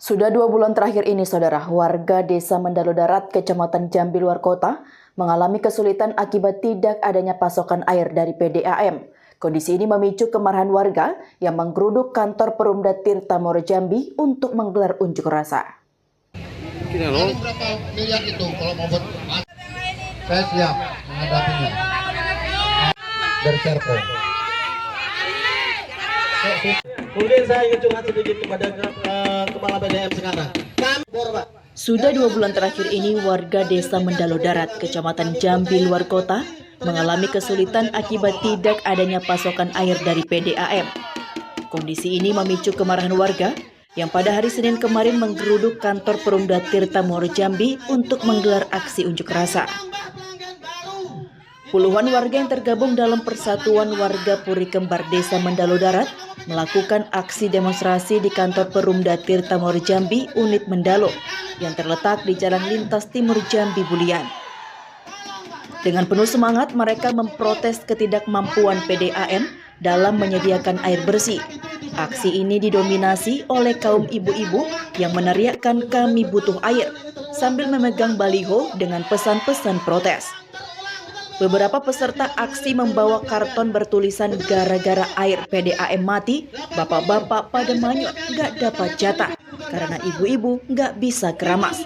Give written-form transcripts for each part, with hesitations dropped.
Sudah 2 bulan terakhir ini, saudara, warga Desa Mendalo Darat, Kecamatan Jambi luar kota, mengalami kesulitan akibat tidak adanya pasokan air dari PDAM. Kondisi ini memicu kemarahan warga yang menggeruduk kantor Perumda Tirta Moro Jambi untuk menggelar unjuk rasa. Berapa miliar itu kalau mau buat? Saya siap menghadapinya. Dari Serpo. Kemudian saya ingin curhat sedikit kepada Kepala PDAM sekarang. Sudah 2 bulan terakhir ini, warga Desa Mendalo Darat, Kecamatan Jambi luar kota, mengalami kesulitan akibat tidak adanya pasokan air dari PDAM. Kondisi ini memicu kemarahan warga yang pada hari Senin kemarin menggeruduk kantor Perumda Tirta Moro Jambi untuk menggelar aksi unjuk rasa. Puluhan warga yang tergabung dalam Persatuan Warga Puri Kembar Desa Mendalo Darat melakukan aksi demonstrasi di kantor Perumda Tirta Moro Jambi unit Mendalo yang terletak di Jalan Lintas Timur Jambi Bulian. Dengan penuh semangat, mereka memprotes ketidakmampuan PDAM dalam menyediakan air bersih. Aksi ini didominasi oleh kaum ibu-ibu yang meneriakkan "Kami butuh air" sambil memegang baliho dengan pesan-pesan protes. Beberapa peserta aksi membawa karton bertulisan "Gara-gara air PDAM mati, bapak-bapak pada manyut gak dapat jatah karena ibu-ibu gak bisa keramas",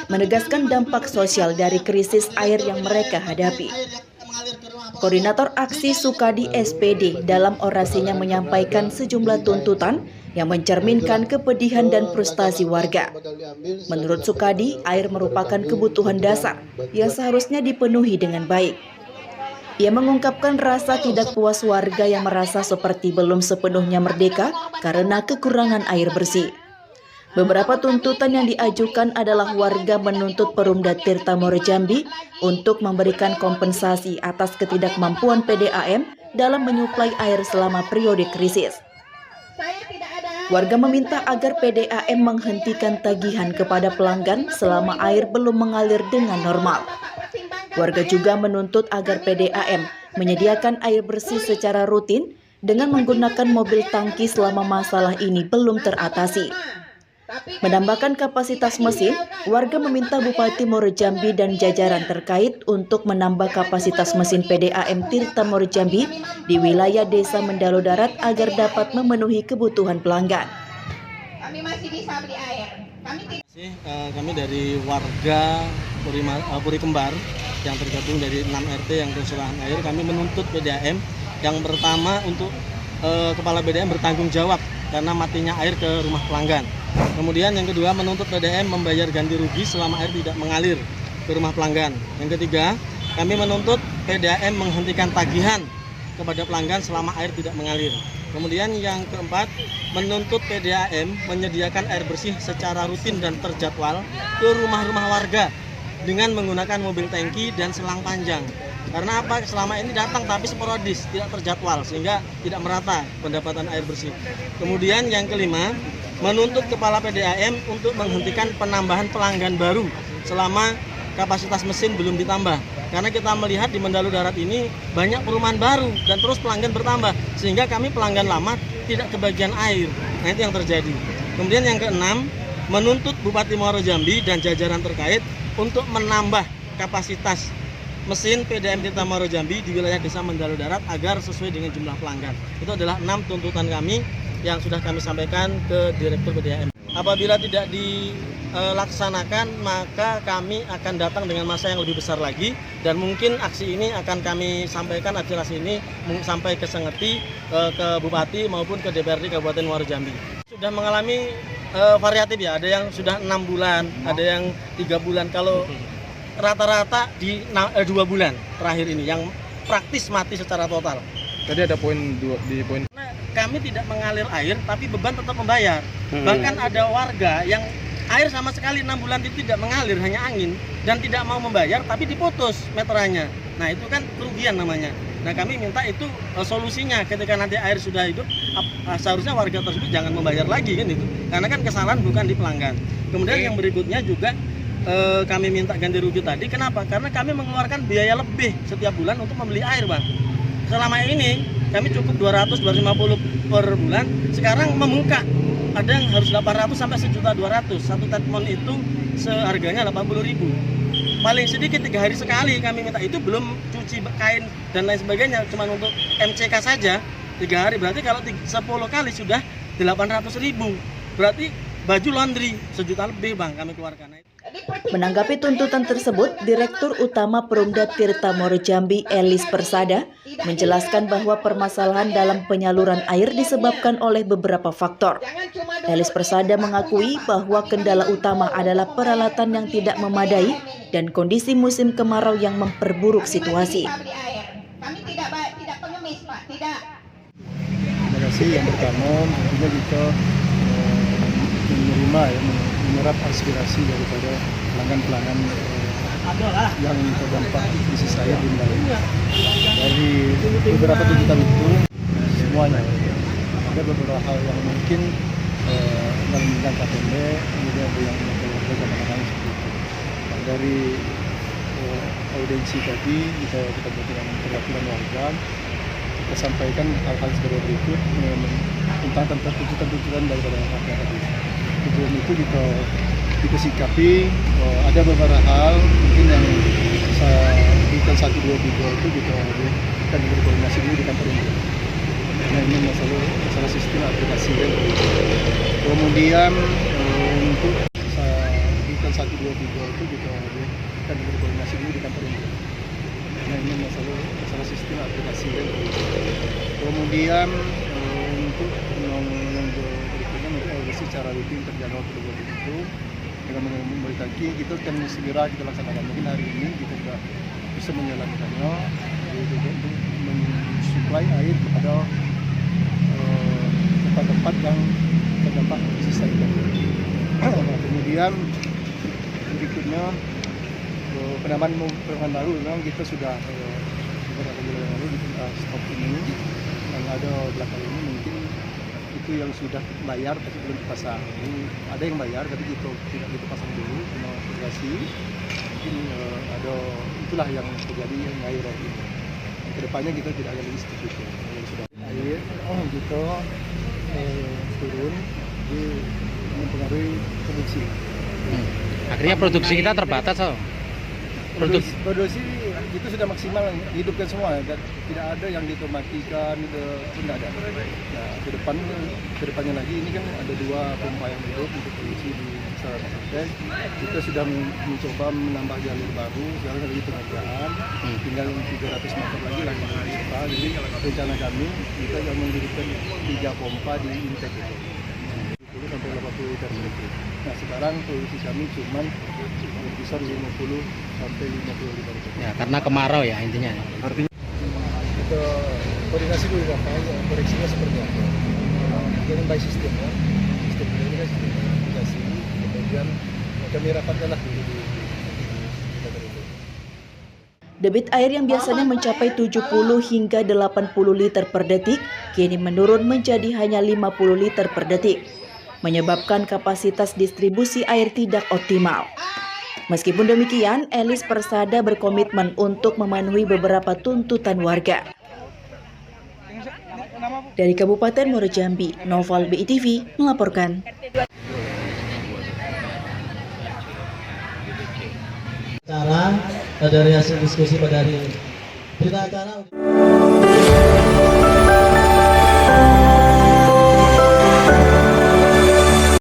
menegaskan dampak sosial dari krisis air yang mereka hadapi. Koordinator aksi Sukadi SPD dalam orasinya menyampaikan sejumlah tuntutan yang mencerminkan kepedihan dan frustasi warga. Menurut Sukadi, air merupakan kebutuhan dasar yang seharusnya dipenuhi dengan baik. Ia mengungkapkan rasa tidak puas warga yang merasa seperti belum sepenuhnya merdeka karena kekurangan air bersih. Beberapa tuntutan yang diajukan adalah warga menuntut Perumda Tirta Moro Jambi untuk memberikan kompensasi atas ketidakmampuan PDAM dalam menyuplai air selama periode krisis. Warga meminta agar PDAM menghentikan tagihan kepada pelanggan selama air belum mengalir dengan normal. Warga juga menuntut agar PDAM menyediakan air bersih secara rutin dengan menggunakan mobil tangki selama masalah ini belum teratasi. Menambahkan kapasitas mesin, warga meminta Bupati Moro Jambi dan jajaran terkait untuk menambah kapasitas mesin PDAM Tirta Moro Jambi di wilayah Desa Mendalo Darat agar dapat memenuhi kebutuhan pelanggan. Kami masih bisa beli air. Kami dari warga Puri Kembar yang tergabung dari 6 RT yang kesusahan air, kami menuntut PDAM yang pertama untuk Kepala PDAM bertanggung jawab karena matinya air ke rumah pelanggan. Kemudian yang kedua, menuntut PDAM membayar ganti rugi selama air tidak mengalir ke rumah pelanggan. Yang ketiga, kami menuntut PDAM menghentikan tagihan kepada pelanggan selama air tidak mengalir. Kemudian yang keempat, menuntut PDAM menyediakan air bersih secara rutin dan terjadwal ke rumah-rumah warga dengan menggunakan mobil tangki dan selang panjang. Karena apa? Selama ini datang tapi sporadis, tidak terjadwal sehingga tidak merata pendapatan air bersih. Kemudian yang kelima, menuntut Kepala PDAM untuk menghentikan penambahan pelanggan baru selama kapasitas mesin belum ditambah. Karena kita melihat di Mendalo Darat ini banyak perumahan baru dan terus pelanggan bertambah sehingga kami pelanggan lama tidak kebagian air. Nah, itu yang terjadi. Kemudian yang keenam, menuntut Bupati Moro Jambi dan jajaran terkait untuk menambah kapasitas mesin PDAM Tirta Moro Jambi di wilayah Desa Mendalo Darat agar sesuai dengan jumlah pelanggan. Itu adalah 6 tuntutan kami yang sudah kami sampaikan ke Direktur PDAM. Apabila tidak dilaksanakan, maka kami akan datang dengan massa yang lebih besar lagi dan mungkin aksi ini akan kami sampaikan, aspirasi ini sampai ke Sengeti, ke Bupati maupun ke DPRD Kabupaten Muaro Jambi. Sudah mengalami variatif ya, ada yang sudah 6 bulan, ada yang 3 bulan. Kalau rata-rata di 2 bulan terakhir ini yang praktis mati secara total. Tadi ada di poin. Kami tidak mengalir air tapi beban tetap membayar. Bahkan ada warga yang air sama sekali 6 bulan itu tidak mengalir, hanya angin dan tidak mau membayar tapi diputus meterannya. Nah, itu kan kerugian namanya. Nah, kami minta itu solusinya ketika nanti air sudah hidup, seharusnya warga tersebut jangan membayar lagi kan itu. Karena kan kesalahan bukan di pelanggan. Kemudian yang berikutnya juga kami minta ganti rugi tadi. Kenapa? Karena kami mengeluarkan biaya lebih setiap bulan untuk membeli air, Bang. Selama ini kami cukup 200-250 per bulan, sekarang membengkak kadang harus 800 sampai 1.200.000. Satu tetmon itu seharganya 80.000. Paling sedikit 3 hari sekali kami minta, itu belum cuci kain dan lain sebagainya, cuma untuk MCK saja 3 hari. Berarti kalau 10 kali sudah 800.000. Berarti baju laundry 1 juta lebih Bang kami keluarkan. Menanggapi tuntutan tersebut, Direktur Utama Perumda Tirta Moro Jambi, Elis Persada, menjelaskan bahwa permasalahan dalam penyaluran air disebabkan oleh beberapa faktor. Elis Persada mengakui bahwa kendala utama adalah peralatan yang tidak memadai dan kondisi musim kemarau yang memperburuk situasi. Kami tidak pengemis, Pak, tidak. Terima kasih. Yang pertama, tentunya kita menerima menyerap aspirasi daripada pelanggan-pelanggan yang terdampak krisis air di Bali. Dari beberapa tuntutan itu semuanya ada beberapa hal yang mungkin dalam jangka pendek, kemudian ada yang mengalami seperti itu. Dari audiensi tadi kita buat dengan perwakilan warga, kita sampaikan hal-hal sebagai berikut tentang tuntutan-tuntutan daripada rakyat tadi. Tujuan itu kita sikapi ada beberapa hal mungkin yang bukan 1, 2, 3 itu kita akan berkoordinasi dulu di kantor ini. Nah ini masalah sistem aplikasi kan. Kemudian untuk bukan 1, 2, 3 itu kita akan berkoordinasi dulu di kantor ini. Nah ini masalah sistem aplikasi kan. Kemudian untuk yang berikutnya mungkin secara rutin terjadwal kedua itu dengan memberikan kita akan segera kita laksanakan. Mungkin hari ini kita sudah bisa menjalankannya untuk mensuplai air kepada tempat-tempat yang terdampak krisis air. Kemudian berikutnya penambahan baru memang kita sudah beberapa bulan lalu kita stop ini yang ada belakang ini mungkin itu yang sudah bayar tapi belum dipasang. Ini ada yang bayar tapi kita tidak kita pasang dulu cuma obligasi. Mungkin ada itulah yang terjadi yang air ini. Kedepannya kita tidak akan lagi seperti itu. Sudah air kita turun di mempengaruhi produksi. Akhirnya produksi kita terbatas, Produksi itu sudah maksimal hidupkan semua, tidak ada yang ditomatikan, itu tidak ada. Nah, kedepannya lagi ini kan ada 2 pompa yang hidup untuk produksi di Sarawak Sampai. Kita sudah mencoba menambah jalur baru, sekarang lagi pengerjaan, tinggal 300 meter lagi pompa. Jadi rencana kami kita akan mendirikan 3 pompa di Intek itu. Sampai 80 liter menit. Nah sekarang produksi kami cuma berkisar 50 sampai 50 liter. Ya, karena kemarau ya intinya. Artinya kita koordinasi dulu lapangan, koreksinya seperti apa. Dengan by sistem ya. Sistem ini kan sistem komunikasi. Kemudian kami rapatkanlah dulu di kantor itu. Debit air yang biasanya mencapai 70 hingga 80 liter per detik, kini menurun menjadi hanya 50 liter per detik, menyebabkan kapasitas distribusi air tidak optimal. Meskipun demikian, Elis Persada berkomitmen untuk memenuhi beberapa tuntutan warga. Dari Kabupaten Muaro Jambi, Noval BITV melaporkan. Dari hasil diskusi pada hari ini. Berita acara